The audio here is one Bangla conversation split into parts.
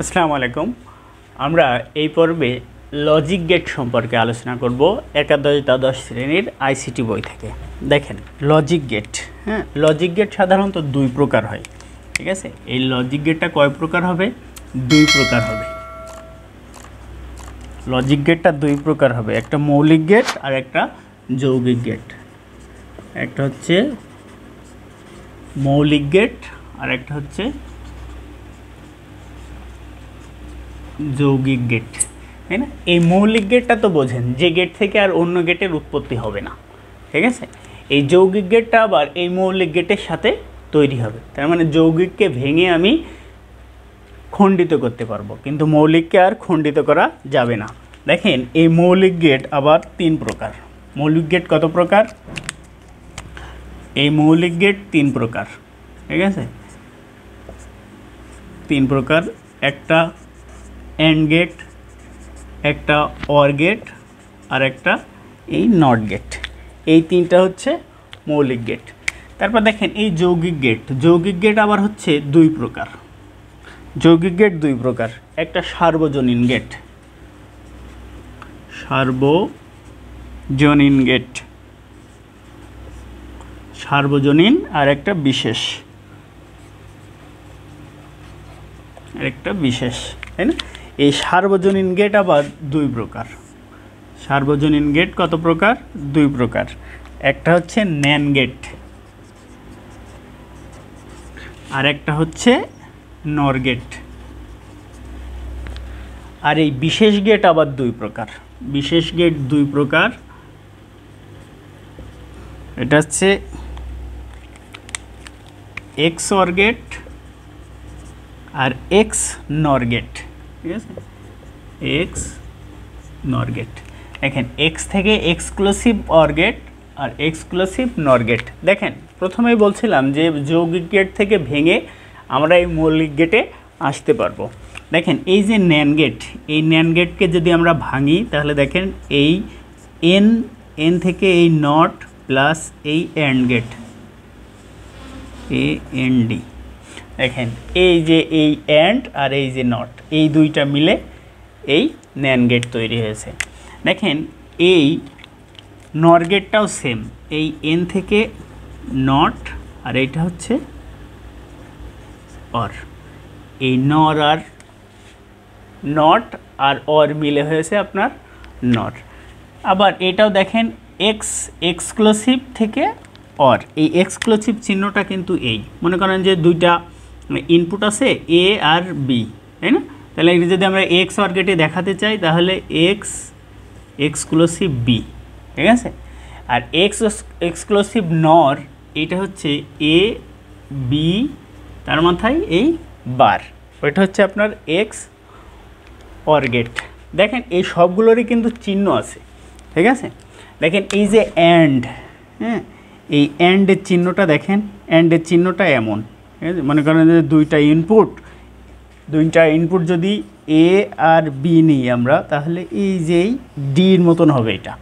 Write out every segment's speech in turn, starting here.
আসসালামু আলাইকুম। আমরা এই পর্বে লজিক গেট সম্পর্কে আলোচনা করব একাদশ দ্বাদশ শ্রেণীর আইসিটি বই থেকে। দেখেন লজিক গেট, লজিক গেট সাধারণত দুই প্রকার হয়, ঠিক আছে। এই লজিক গেটটা কয় প্রকার হবে? দুই প্রকার হবে। লজিক গেটটা দুই প্রকার হবে, একটা মৌলিক গেট আর একটা যৌগিক গেট। একটা হচ্ছে মৌলিক গেট আর একটা হচ্ছে যৌগিক গেট, তাই না? এই মৌলিক গেটটা তো বোঝেন, যে গেট থেকে আর অন্য গেটের উৎপত্তি হবে না, ঠিক আছে। এই যৌগিক গেটটা আবার এই মৌলিক গেটের সাথে তৈরি হবে, তার মানে যৌগিককে ভেঙে আমি খণ্ডিত করতে পারবো, কিন্তু মৌলিককে আর খণ্ডিত করা যাবে না। দেখেন এই মৌলিক গেট আবার তিন প্রকার। মৌলিক গেট কত প্রকার? এই মৌলিক গেট তিন প্রকার, ঠিক আছে। তিন প্রকার, একটা এন্ড গেট, একটা অর গেট আর একটা এই নট গেট। এই তিনটা হচ্ছে মৌলিক গেট। তারপর দেখেন এই যৌগিক গেট। যৌগিক গেট আবার হচ্ছে দুই প্রকার। যৌগিক গেট দুই প্রকার, একটা সার্বজনীন গেট, সার্বজনীন গেট, সার্বজনীন আর একটা বিশেষ, একটা বিশেষ, তাই না? এই সার্বজনীন গেট আবার দুই প্রকার। সার্বজনীন গেট কত প্রকার? দুই প্রকার। একটা হচ্ছে ন্যান গেট আর একটা হচ্ছে নর গেট। আর এই বিশেষ গেট আবার দুই প্রকার। বিশেষ গেট দুই প্রকার, এটা হচ্ছে এক্স অর গেট আর এক্স নর গেট, ঠিক আছে। X nor gate. দেখেন এক্স থেকে এক্সক্লুসিভ অর গেট আর এক্সক্লুসিভ নর গেট। দেখেন প্রথমেই বলছিলাম যে যৌগিক গেট থেকে ভেঙে আমরা এই মৌলিক গেটে আসতে পারবো। দেখেন এই যে ন্যান গেট, এই ন্যান গেটকে যদি আমরা ভাঙি তাহলে দেখেন এই এন, এন থেকে এই নট প্লাস এই and gate, A N D. দেখেন এই যে এই অ্যান্ড আর এই যে নট, এই দুইটা মিলে এই ন্যান গেট তৈরি হয়েছে। দেখেন এই নর গেটটাও সেম, এই এন থেকে নট আর এইটা হচ্ছে অর। এই নর আর নট আর অর মিলে হয়েছে আপনার নর। আবার এটাও দেখেন এক্স এক্সক্লুসিভ থেকে অর। এই এক্সক্লুসিভ চিহ্নটা কিন্তু এই, মনে করেন যে দুইটা ইনপুট আছে এ আর বি, তাই না? তাহলে যদি আমরা এক্স অর গেটে দেখাতে চাই তাহলে এক্স এক্সক্লুসিভ বি, ঠিক আছে। আর এক্স এক্সক্লুসিভ নর এইটা হচ্ছে এ বি, তার মাথায় এই বার, ওইটা হচ্ছে আপনার এক্স অর গেট। দেখেন এই সবগুলোরই কিন্তু চিহ্ন আছে, ঠিক আছে। দেখেন এই যে অ্যান্ড, এই অ্যান্ডের চিহ্নটা দেখেন, অ্যান্ডের চিহ্নটা এমন, ঠিক আছে। মনে করেন যে দুইটা ইনপুট যদি এ আর বি নিই আমরা, তাহলে এই যে ডির মতন হবে এটা।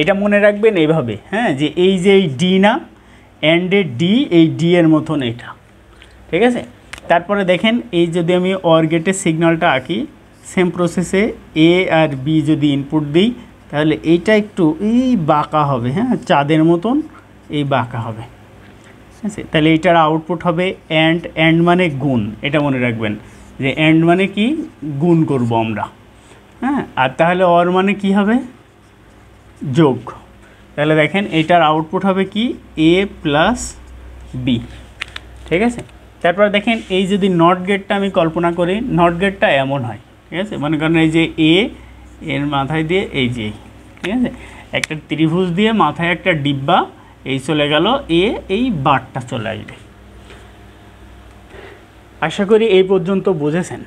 এটা মনে রাখবেন এইভাবে, যে এই যে এই ডি না, অ্যান্ডের ডি, এই ডি এর মতন এটা, ঠিক আছে। তারপরে দেখেন এই যদি আমি অর গেটের সিগন্যালটা আঁকি, সেম প্রসেসে এ আর বি যদি ইনপুট দিই তাহলে এইটা একটু এই বাঁকা হবে, চাঁদের মতন এই বাঁকা হবে, ঠিক আছে। তাহলে এইটার আউটপুট হবে অ্যান্ড। অ্যান্ড মানে গুণ, এটা মনে রাখবেন যে অ্যান্ড মানে কি, গুণ করব আমরা, আর তাহলে অর মানে কি হবে, যোগ। তাহলে দেখেন এইটার আউটপুট হবে কি, এ প্লাস বি, ঠিক আছে। তারপর দেখেন এই যদি নট গেটটা আমি কল্পনা করি, নট গেটটা এমন হয়, ঠিক আছে। মনে করেন এই যে এ এর মাথায় দিয়ে এই যে, ঠিক আছে, একটা ত্রিভুজ দিয়ে মাথায় একটা ডিব্বা, এই চলে গেল এ, এই বারটা চলে আসবে। আশা করি এই পর্যন্ত বুঝেছেন।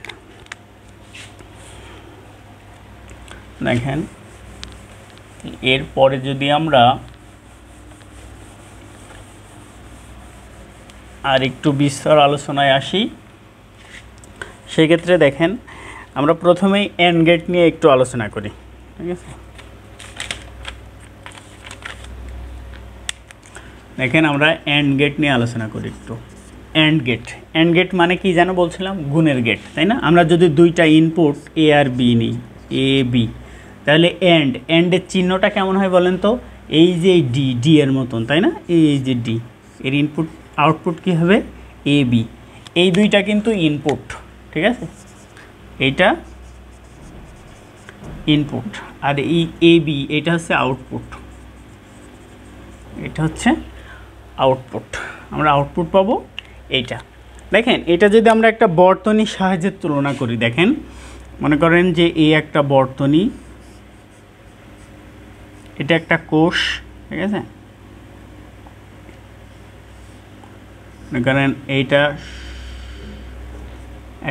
দেখেন এরপরে যদি আমরা আর একটু বিস্তর আলোচনায় আসি, সেক্ষেত্রে দেখেন আমরা প্রথমেই অ্যান্ড গেট নিয়ে একটু আলোচনা করি, ঠিক আছে। দেখেন আমরা অ্যান্ড গেট নিয়ে আলোচনা করি একটু। And get. অ্যান্ড গেট মানে কি যেন বলছিলাম, গুণের গেট, তাই না? আমরা যদি দুইটা ইনপুট এ আর বি নিই, এ বি, তাহলে অ্যান্ডের চিহ্নটা কেমন হয় বলেন তো? এই যে ডি এর মতন, তাই না? এই যে ডি এর ইনপুট আউটপুট কী হবে? A B. এই দুইটা কিন্তু ইনপুট, ঠিক আছে? এইটা ইনপুট আর এই এ বি এটা হচ্ছে আউটপুট, এটা হচ্ছে আউটপুট। আমরা আউটপুট পাবো এইটা। দেখেন এটা যদি আমরা একটা বর্তনীর সাহায্যে তুলনা করি, দেখেন মনে করেন যে এই একটা বর্তনী, এটা একটা কোষ, ঠিক আছে? মনে করেন এইটা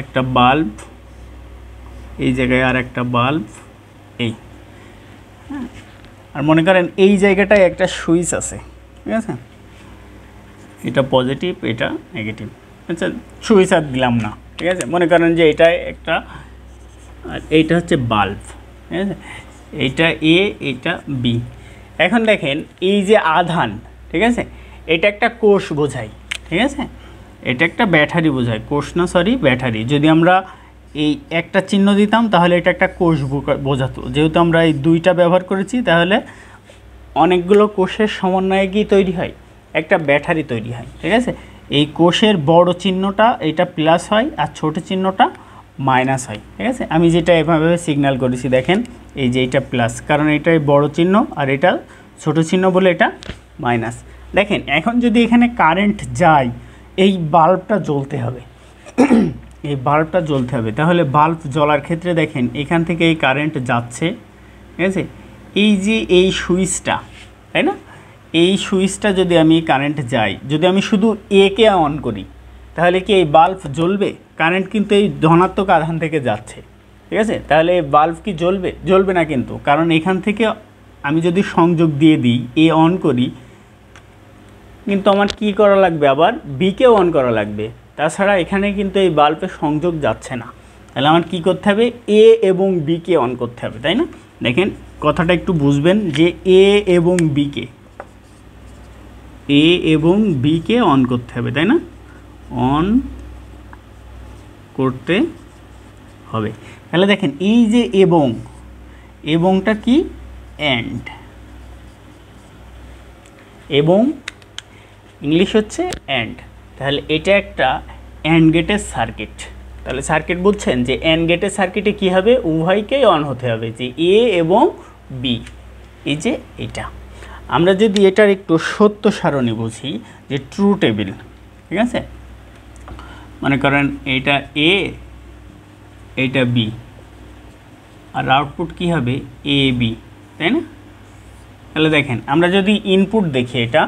একটা বাল্ব, এই জায়গায় আর একটা বাল্ব, এই, হ্যাঁ। আর মনে করেন এই জায়গাটায় একটা সুইচ আছে, ঠিক আছে? এটা পজিটিভ, এটা নেগেটিভ। আচ্ছা, সুইচ আর দিলাম না, ঠিক আছে? মনে করেন যে এটা একটা, আর এইটা হচ্ছে বাল্ব, ঠিক আছে? এইটা এ, এটা বি। এখন দেখেন এই যে আধান, ঠিক আছে, এটা একটা কোষ বোঝায়, ঠিক আছে? এটা একটা ব্যাটারি বোঝায়, কোষ না, সরি, ব্যাটারি। যদি আমরা এই একটা চিহ্ন দিতাম তাহলে এটা একটা কোষ বোঝাতো। যেহেতু আমরা এই দুইটা ব্যবহার করেছি, তাহলে অনেকগুলো কোষের সমন্বয়ে কি তৈরি হয়? একটা ব্যাটারি তৈরি হয়, ঠিক আছে? এই কোষের বড় চিহ্নটা এটা প্লাস হয় আর ছোট চিহ্নটা মাইনাস হয়, ঠিক আছে? আমি যেটা এভাবে সিগন্যাল করেছি, দেখেন এই যে এটা প্লাস, কারণ এটাই বড় চিহ্ন আর এটা ছোট চিহ্ন বলে এটা মাইনাস। দেখেন এখন যদি এখানে কারেন্ট যায়, এই বাল্বটা জ্বলতে হবে, এই বাল্বটা জ্বলতে হবে। তাহলে বাল্ব জ্বলার ক্ষেত্রে দেখেন এখান থেকে এই কারেন্ট যাচ্ছে, ঠিক আছে? এই যে এই সুইচটা, তাই না? এই সুইচটা যদি আমি কারেন্ট যাই, যদি আমি শুধু একে অন করি, তাহলে কি এই বাল্ব জ্বলবে? কারেন্ট কিন্তু এই ধনাত্মক আধান থেকে যাচ্ছে, ঠিক আছে? তাহলে এই বাল্ব কি জ্বলবে? জ্বলবে না কিন্তু, কারণ এখান থেকে আমি যদি সংযোগ দিয়ে দিই, এ অন করি, কিন্তু আমার কি করা লাগবে? আবার বিকে অন করা লাগবে। তাছাড়া এখানে কিন্তু এই বাল্বের সংযোগ যাচ্ছে না। তাহলে আমার কি করতে হবে? এ এবং বিকে অন করতে হবে, তাই না? দেখেন কথাটা একটু বুঝবেন যে এ এবং বিকে অন করতে হবে, তাই না? অন করতে হবে। তাহলে দেখেন এই যে এবংটা কি? অ্যান্ড, এবং ইংলিশ হচ্ছে অ্যান্ড। তাহলে এটা একটা অ্যান্ড গেটের সার্কিট। তাহলে সার্কিট বুঝছেন যে অ্যান্ড গেটের সার্কিটে কী হবে? উভয়কেই অন হতে হবে, যে এ এবং বি। এই যে এটা আমরা যদি এটার একটু সত্য সারণী বুঝি, যে ট্রু টেবিল, ঠিক আছে? মনে করেন এটা এ, এটা বি, আর আউটপুট কি হবে? এ বি, তাই না? তাহলে দেখেন আমরা যদি ইনপুট দেখি, এটা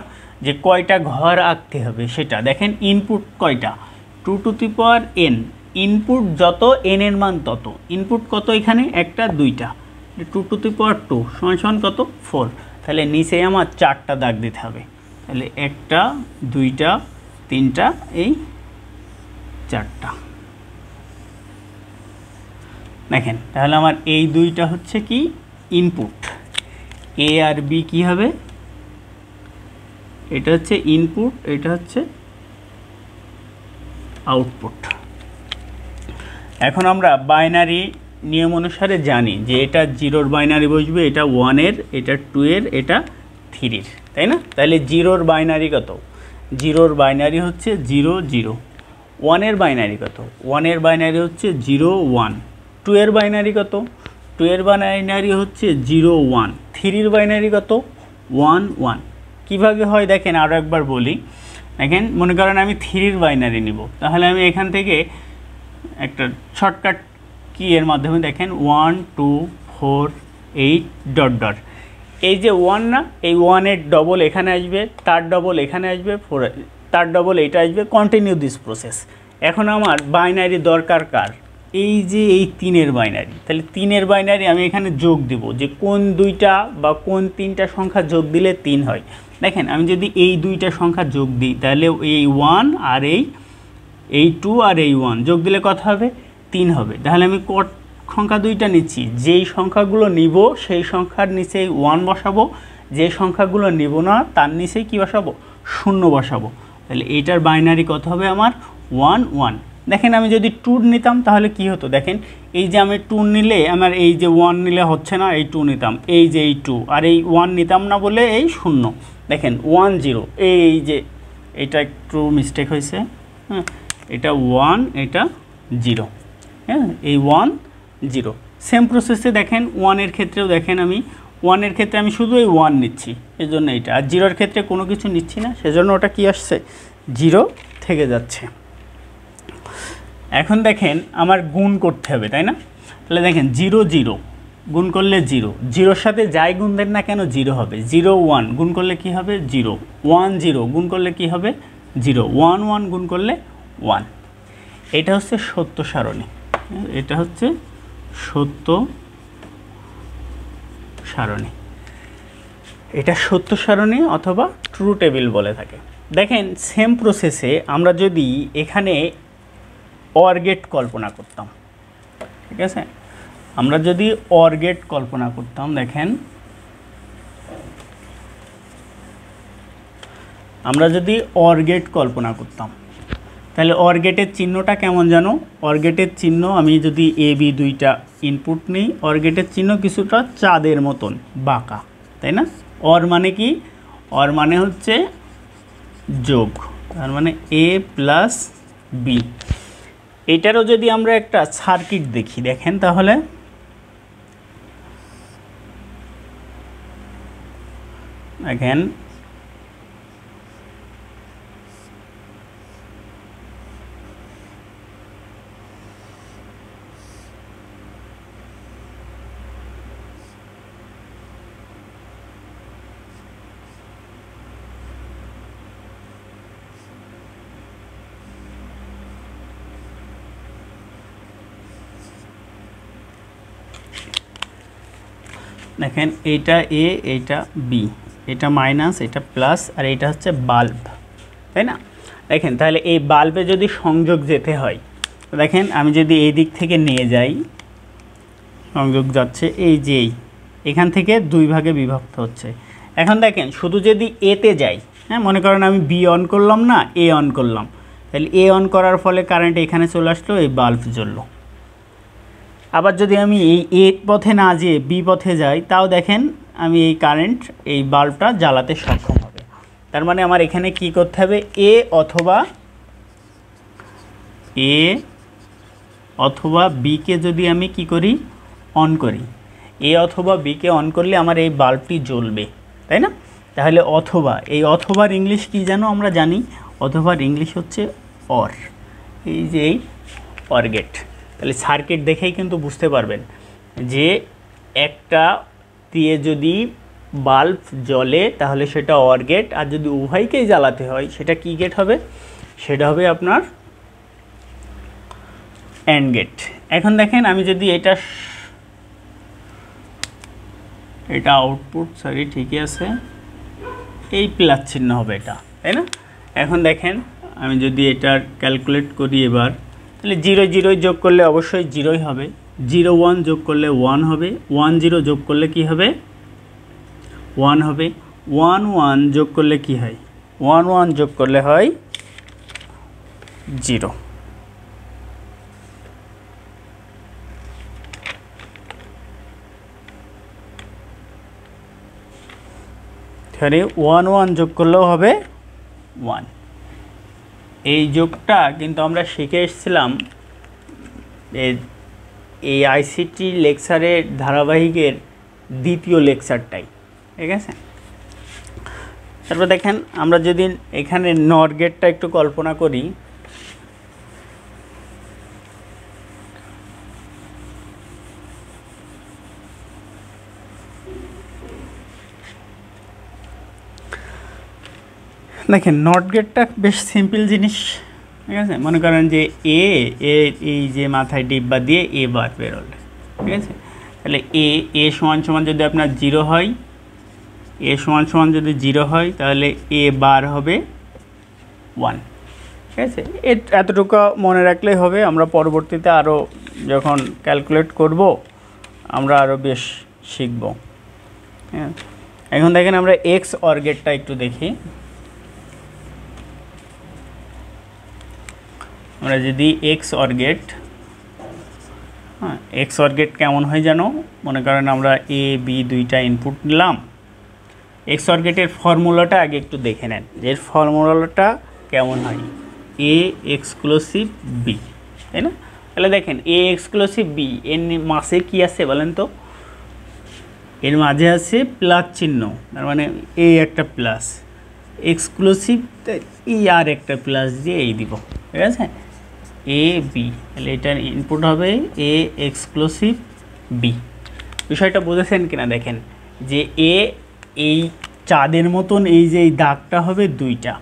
যে কয়টা ঘর আঁকতে হবে সেটা দেখেন। ইনপুট কয়টা? 2 to the power n। Input যত, n এর মান তত। ইনপুট কত এখানে? একটা, দুইটা। 2 টু দি পাওয়ার 2 সমান কত? 4। তাহলে নিচে আমার 4টা দাগ দিতে হবে। তাহলে 1টা, 2টা, 3টা, এই 4টা। দেখেন তাহলে আমার এই দুইটা হচ্ছে কি? ইনপুট। এ আর বি কি হবে? এটা হচ্ছে ইনপুট, এটা হচ্ছে আউটপুট। এখন আমরা বাইনারি নিয়ম অনুসারে জানি যে এটা 0-র বাইনারি বসবে, এটা 1-এর, এটা 2-এর, এটা 3-এর, তাই না? তাহলে 0-র বাইনারি কত? 0-র বাইনারি হচ্ছে 0 0। 1-এর বাইনারি কত? 1-এর বাইনারি হচ্ছে 0 1। 2-এর বাইনারি কত? 2-এর বাইনারি হচ্ছে 0 1। 3-এর বাইনারি কত? 1 1। কীভাবে হয় দেখেন, আরও একবার বলি। দেখেন মনে করেন আমি 3-এর বাইনারি নিব, তাহলে আমি এখান থেকে একটা শর্টকাট কি এর মাধ্যমে দেখেন 1 2 4 8 ডট ডট। এই যে 1 না, এই 1-এর ডবল এখানে আসবে, তার ডবল এখানে আসবে, 4 তার ডবল এটা আসবে, কন্টিনিউ দিস প্রসেস। এখন আমার বাইনারি দরকার কার? এই যে এই 3-এর বাইনারি। তাহলে 3-এর বাইনারি আমি এখানে যোগ দিব, যে কোন দুইটা বা কোন 3টা সংখ্যা যোগ দিলে 3 হয়। দেখেন আমি যদি এই দুইটা সংখ্যা যোগ দিই, তাহলে এই 1 আর এই 2 আর এই 1 যোগ দিলে কত হবে? 3 হবে। তাহলে আমি কত সংখ্যা দুইটা নিচ্ছি? যেই সংখ্যাগুলো নিব সেই সংখ্যার নিচে 1 বসাবো, যে সংখ্যাগুলো নিব না তার নিচে কি বসাবো? 0 বসাবো। তাহলে এইটার বাইনারি কত হবে আমার 1 1। দেখেন আমি যদি 2 নিতাম তাহলে কি হতো, দেখেন এই যে আমি 2 নিলে আমার এই যে 1 নিলে হচ্ছে না, এই 2 নিতাম, এই যে এই 2 আর এই 1 নিতাম না বলে এই 0। দেখেন 1 0, এই যে এটা একটু মিস্টেক হয়েছে, হ্যাঁ এটা 1 এটা 0, হ্যাঁ এই 1 0। সেম প্রসেসে দেখেন 1 এর ক্ষেত্রেও দেখেন আমি 1 এর ক্ষেত্রে আমি শুধু এই 1 নিচ্ছি, এই জন্য এটা, আর 0 এর ক্ষেত্রে কোনো কিছু নিচ্ছি না, সেজন্য ওটা কি আসছে 0 থেকে যাচ্ছে। এখন দেখেন আমার গুণ করতে হবে, তাই না? তাহলে দেখেন 0 0 গুণ করলে 0, 0-র সাথে যাই গুণ দেন না কেন 0 হবে। 0 1 গুণ করলে কি হবে 0, 1 0 গুণ করলে কি হবে 0, 1 1 গুণ করলে 1। এটা হচ্ছে সত্য সারণী, এটা হচ্ছে সত্য সারণী, এটা সত্য সারণী অথবা ট্রু টেবিল বলে থাকে। দেখেন সেম প্রসেসে আমরা যদি এখানে অর গেট কল্পনা করতাম, ঠিক আছে, আমরা যদি অর গেট কল্পনা করতাম, দেখেন আমরা যদি অর গেট কল্পনা করতাম তাহলে অর গেটের চিহ্নটা কেমন জানো? অর গেটের চিহ্ন আমি যদি এ বি দুইটা ইনপুট নিই, অর গেটের চিহ্ন কিছুটা চাঁদের মতন বাঁকা, তাই না? অর মানে কি? অর মানে হচ্ছে যোগ, তার মানে এ প্লাস বি। এটারও যদি আমরা একটা সার্কিট দেখি, দেখেন তাহলে দেখেন দেখেন এইটা এ, এইটা বি, এটা মাইনাস, এটা প্লাস, আর এইটা হচ্ছে বাল্ব, তাই না? দেখেন তাহলে এই বাল্বে যদি সংযোগ যেতে হয়, দেখেন আমি যদি এই দিক থেকে নিয়ে যাই, সংযোগ যাচ্ছে এই যে এখান থেকে 2 ভাগে বিভক্ত হচ্ছে। এখন দেখেন শুধু যদি এতে যাই, হ্যাঁ মনে করেন আমি বি অন করলাম না, এ অন করলাম, তাহলে এ অন করার ফলে কারেন্ট এখানে চলে আসলো, এই বাল্ব জ্বললো। আবার যদি আমি এই এ পথে না যেয়ে বি পথে যাই, তাও দেখেন আমি এই কারেন্ট এই বাল্বটা জ্বালাতে সক্ষম হবে। তার মানে আমার এখানে কি করতে হবে, এ অথবা বিকে যদি আমি কি করি অন করি, এ অথবা বিকে অন করলে আমার এই বাল্বটি জ্বলবে, তাই না? তাহলে অথবা, এই অথবার ইংলিশ কি জানো আমরা জানি, অথবার ইংলিশ হচ্ছে অর, এই যে এই অর গেট। তাহলে সার্কিট দেখেই কিন্তু বুঝতে পারবেন যে একটা দিয়ে যদি বাল্ব জ্বলে তাহলে সেটা অর গেট, আর যদি উভয়কেই জ্বালাতে হয় সেটা কি গেট হবে, সেটা হবে আপনার অ্যান্ড গেট। এখন দেখেন আমি যদি এটা আউটপুট, সরি ঠিকই আছে, এই প্লাস চিহ্ন হবে এটা, তাই না? এখন দেখেন আমি যদি এটার ক্যালকুলেট করি এবার, তাহলে 0 0 যোগ করলে অবশ্যই 0ই হবে, 0 1 যোগ করলে 1 হবে, 1 0 যোগ করলে কি হবে 1 হবে, 1 1 যোগ করলে কি হয়, 1 1 যোগ করলে হয় 0। এখানে 1 1 যোগ করলেও হবে 1। এই যোগটা কিন্তু আমরা শিখে এসেছিলাম এই আইসিটি লেকচারের ধারাবাহিকের দ্বিতীয় লেকচারটাই, ঠিক আছে? তারপর দেখেন আমরা যদি এখানে নর গেটটা একটু কল্পনা করি, দেখেন নট গেটটা বেশ সিম্পল জিনিস, ঠিক আছে? মনে করেন যে এই যে মাথায় ডিব্বা দিয়ে এ বার বেরোলে, ঠিক আছে? তাহলে এ সমান সমান যদি আপনার 0 হয়, এ সমান সমান যদি 0 হয় তাহলে এ বার হবে 1, ঠিক আছে? এতটুকু মনে রাখলেই হবে, আমরা পরবর্তীতে আরও যখন ক্যালকুলেট করব আমরা আরও বেশ শিখব। হ্যাঁ, এখন দেখেন আমরা এক্স অর গেটটা একটু দেখি। আমরা যদি এক্স অর গেট, হ্যাঁ এক্স অর গেট কেমন হয় জানো, মনে করেন আমরা এ বি দুইটা ইনপুট নিলাম। এক্স অর গেটের ফর্মুলাটা আগে একটু দেখে নেন, এর ফর্মুলাটা কেমন হয়, এ এক্সক্লুসিভ বি, তাই না? তাহলে দেখেন এ এক্সক্লুসিভ বি, এর মাঝে কি আছে বলেন তো, এর মাঝে আছে প্লাস চিহ্ন, তার মানে এ একটা প্লাস, এক্সক্লুসিভ ই আর একটা প্লাস দিয়ে এই দিব, ঠিক আছে, এ বি, তাহলে এটার ইনপুট হবে এ এক্সক্লুসিভ বি। বিষয়টা বুঝেছেন কিনা দেখেন, যে এ এই চাঁদের মতন এই যে এই দাগটা হবে দুইটা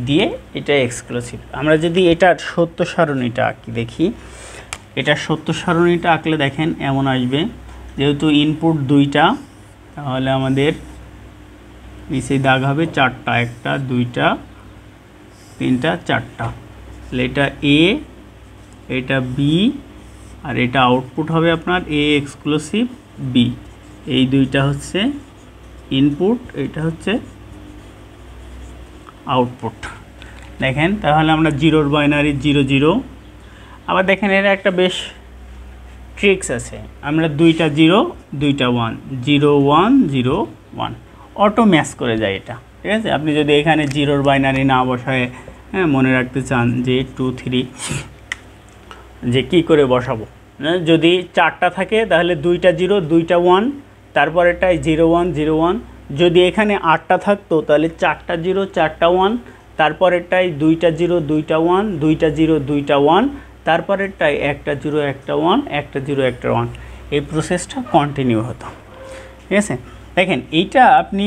দিয়ে, এটা এক্সক্লুসিভ। আমরা যদি এটার সত্য সারণীটা আঁকি দেখি, এটার সত্য সারণীটা আঁকলে দেখেন এমন আসবে, যেহেতু ইনপুট দুইটা তাহলে আমাদের নিচে দাগ হবে চারটা, একটা দুইটা তিনটা চারটা, তাহলে এটা এ, এটা বি, আর এটা আউটপুট হবে আপনার এ এক্সক্লুসিভ বি। এই দুইটা হচ্ছে ইনপুট, এটা হচ্ছে আউটপুট। দেখেন তাহলে আমরা জিরোর বাইনারি 0 0। আবার দেখেন এর একটা বেশ ট্রিক্স আছে, আমরা দুইটা 0 দুইটা 1, 0 1 0 1 অটো ম্যাচ করে যায় এটা, ঠিক আছে। আপনি যদি এখানে জিরোর বাইনারি না বসায়, হ্যাঁ মনে রাখতে চান যে 2 3 যে কি করে বসাবো, যদি চারটা থাকে তাহলে দুইটা 0 দুইটা 1, তারপরেরটাই 0 1 0 1। যদি এখানে 8টা থাকতো তাহলে চারটা 0 চারটা 1, তারপরেরটাই দুইটা 0 দুইটা 1 দুইটা 0 দুইটা 1, তারপরেরটাই একটা 0 একটা 1 একটা 0 একটা 1। এই প্রসেসটা কন্টিনিউ হতো, ঠিক আছে। দেখেন এইটা আপনি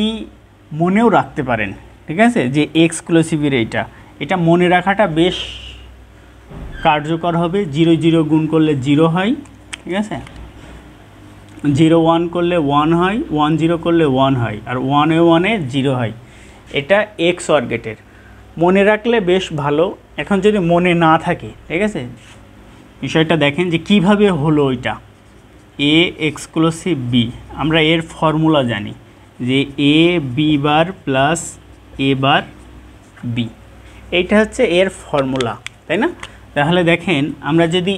মনেও রাখতে পারেন, ঠিক আছে, যে এক্সক্লুসিভের এটা মনে রাখাটা বেশ কার্যকর হবে। 0 0 গুণ করলে 0 হয়, ঠিক আছে, 0 1 করলে 1 হয়, 1 0 করলে 1 হয়, আর 1 এ 1 এ 0 হয়। এটা এক্স অর গেটের, মনে রাখলে বেশ ভালো। এখন যদি মনে না থাকে, ঠিক আছে, বিষয়টা দেখেন যে কিভাবে হলো ওইটা, এ এক্সক্লুসিভ বি, আমরা এর ফর্মুলা জানি যে A B bar plus A bar B, এইটা হচ্ছে এর ফর্মুলা, তাই না? তাহলে দেখেন আমরা যদি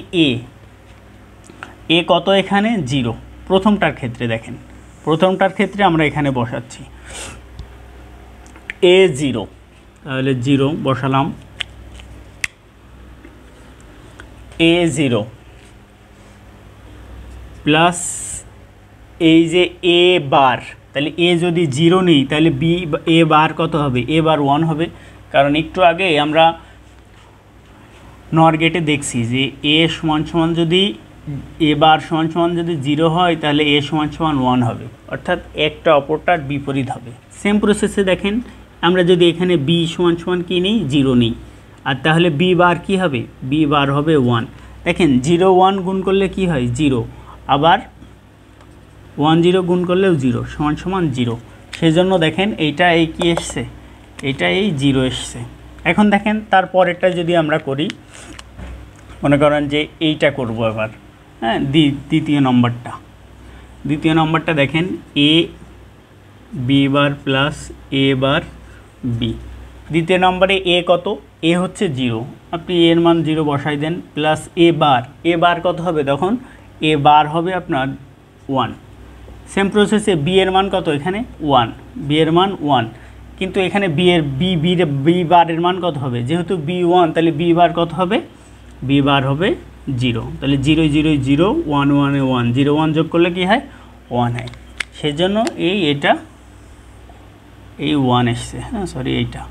এ কত এখানে 0, প্রথমটার ক্ষেত্রে দেখেন, প্রথমটার ক্ষেত্রে আমরা এখানে বসাচ্ছি এ 0, তাহলে 0 বসালাম, এ 0 প্লাস এই যে এ বার, তাহলে এ যদি 0 নেই তাহলে বি এ বার কত হবে, এ বার 1 হবে। কারণ একটু আগে আমরা নর গেটে দেখছি যে এ সমান সমান যদি এ বার সমান সমান যদি 0 হয় তাহলে এ সমান সমান 1 হবে, অর্থাৎ একটা অপরটার বিপরীত হবে। সেম প্রসেসে দেখেন আমরা যদি এখানে বি সমান সমান কি নিই, 0 নিই, আর তাহলে বি বার কী হবে, বি বার হবে 1। দেখেন 0 1 গুণ করলে কি হয় 0, আবার 1 0 গুণ করলেও 0 সমান সমান 0। সেজন্য দেখেন এইটা এই কি এসছে, এটা এই 0 এসছে। এখন দেখেন তারপরেরটা যদি আমরা করি, মনে করেন যে এইটা করব এবার, হ্যাঁ দ্বিতীয় নম্বরটা দেখেন A B bar plus A bar B. দ্বিতীয় নম্বরে এ কত, এ হচ্ছে 0, আপনি এর মান 0 বসাই দেন, প্লাস এ বার কত হবে, তখন এ বার হবে আপনার 1। সেম প্রসেসে বি এর মান কত, এখানে 1, বি এর মান 1, কিন্তু এখানে বি বারের মান কত হবে, যেহেতু বি 1 তাহলে বি বার কত হবে, বি বার হবে 0, তাহলে 0 0 0 1 1 1, 0 1 যোগ করলে কি হয় 1 হয়। সেজন্য এটা এই 1 এসছে, হ্যাঁ সরি এটা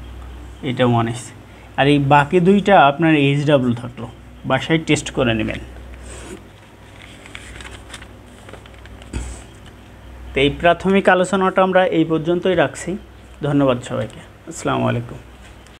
1 এসছে। আর এই বাকি দুইটা আপনার HW থাকলো, বাসায় টেস্ট করে নেবেন। তো এই প্রাথমিক আলোচনাটা আমরা এই পর্যন্তই রাখছি। ধন্যবাদ সবাইকে, আসসালামু আলাইকুম।